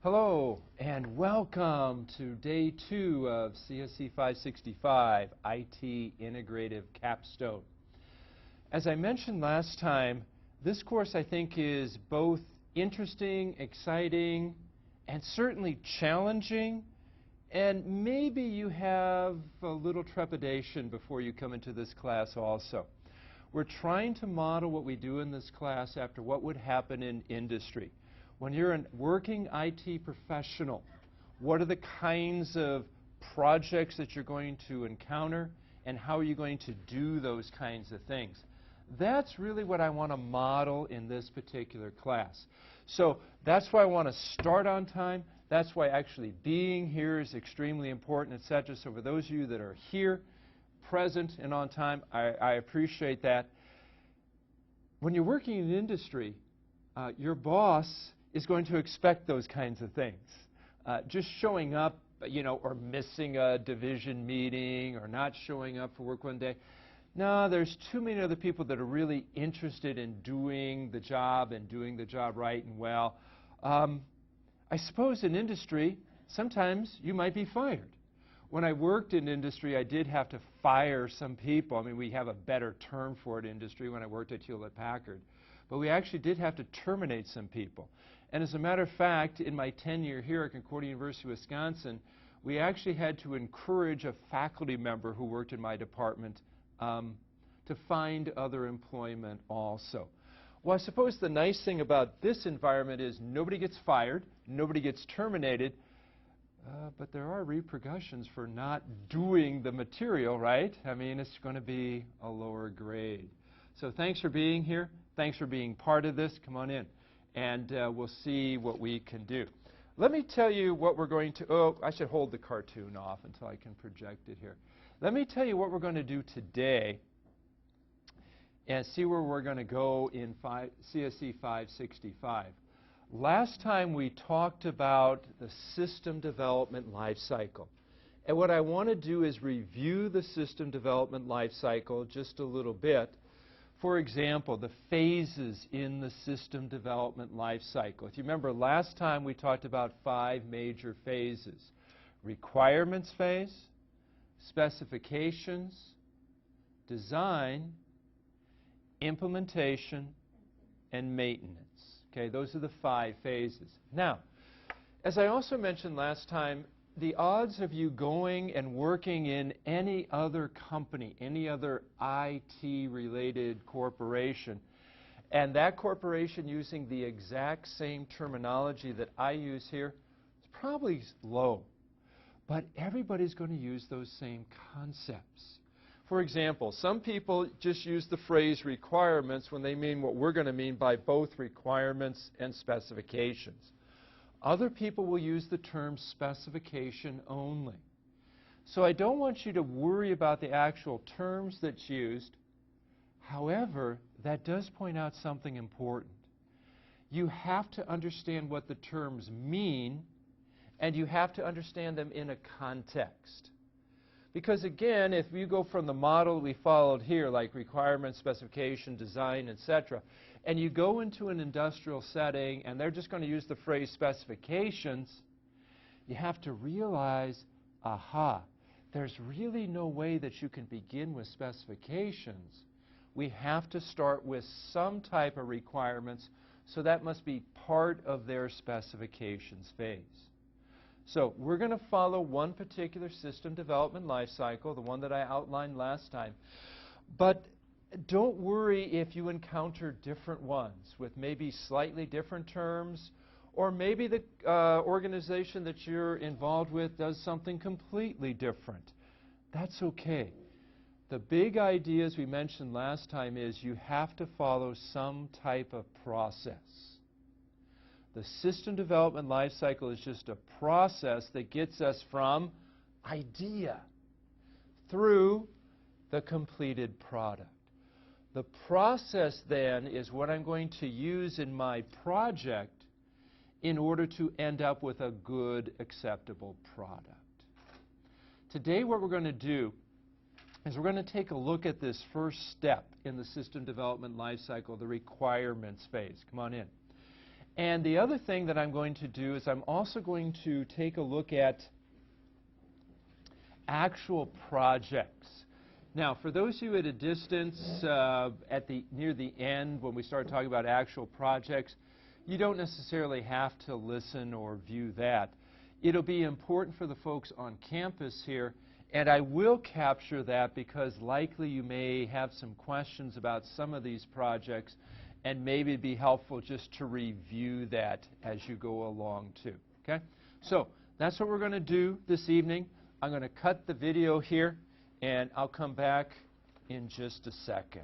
Hello and welcome to day 2 of CSC 565, IT Integrative Capstone. As I mentioned last time, this course I think is both interesting, exciting, and certainly challenging, and maybe you have a little trepidation before you come into this class also. We're trying to model what we do in this class after what would happen in industry. When you're a working IT professional, what are the kinds of projects that you're going to encounter, and how are you going to do those kinds of things? That's really what I want to model in this particular class. So that's why I want to start on time. That's why actually being here is extremely important, etc. So for those of you that are here, present, and on time, I appreciate that. When you're working in industry, your boss is going to expect those kinds of things. Just showing up, or missing a division meeting or not showing up for work one day. No, there's too many other people that are really interested in doing the job and doing the job right and well. I suppose in industry, sometimes you might be fired. When I worked in industry, I did have to fire some people. I mean, we have a better term for it in industry when I worked at Hewlett-Packard. But we actually did have to terminate some people. And as a matter of fact, in my tenure here at Concordia University, Wisconsin, we actually had to encourage a faculty member who worked in my department to find other employment also. Well, I suppose the nice thing about this environment is nobody gets fired, nobody gets terminated, but there are repercussions for not doing the material, right? I mean, it's going to be a lower grade. So thanks for being here. Thanks for being part of this. Come on in, and we'll see what we can do. Let me tell you what we're going to, I should hold the cartoon off until I can project it here. Let me tell you what we're going to do today and see where we're going to go in CSC 565. Last time we talked about the system development life cycle. And what I want to do is review the system development life cycle just a little bit. For example, the phases in the system development life cycle. If you remember, last time we talked about 5 major phases: requirements phase, specifications, design, implementation, and maintenance. Okay, those are the 5 phases. Now, as I also mentioned last time, the odds of you going and working in any other company, any other IT-related corporation, and that corporation using the exact same terminology that I use here, is probably low. But everybody's going to use those same concepts. For example, some people just use the phrase requirements when they mean what we're going to mean by both requirements and specifications. Other people will use the term specification only. So I don't want you to worry about the actual terms that's used. However, that does point out something important. You have to understand what the terms mean, and you have to understand them in a context. Because again, if you go from the model we followed here, like requirements, specification, design, etc., and you go into an industrial setting and they're just going to use the phrase specifications, you have to realize, aha, there's really no way that you can begin with specifications. We have to start with some type of requirements, so that must be part of their specifications phase. So we're going to follow one particular system development life cycle, the one that I outlined last time. But don't worry if you encounter different ones with maybe slightly different terms, or maybe the organization that you're involved with does something completely different. That's okay. The big ideas we mentioned last time is you have to follow some type of process. The system development life cycle is just a process that gets us from idea through the completed product. The process then is what I'm going to use in my project in order to end up with a good, acceptable product. Today what we're going to do is we're going to take a look at this first step in the system development life cycle, the requirements phase. Come on in. And the other thing that I'm going to do is I'm also going to take a look at actual projects. Now, for those of you at a distance, near the end, when we start talking about actual projects, you don't necessarily have to listen or view that. It'll be important for the folks on campus here, and I will capture that because likely you may have some questions about some of these projects, and maybe it'd be helpful just to review that as you go along too. Okay? So that's what we're going to do this evening. I'm going to cut the video here, and I'll come back in just a second.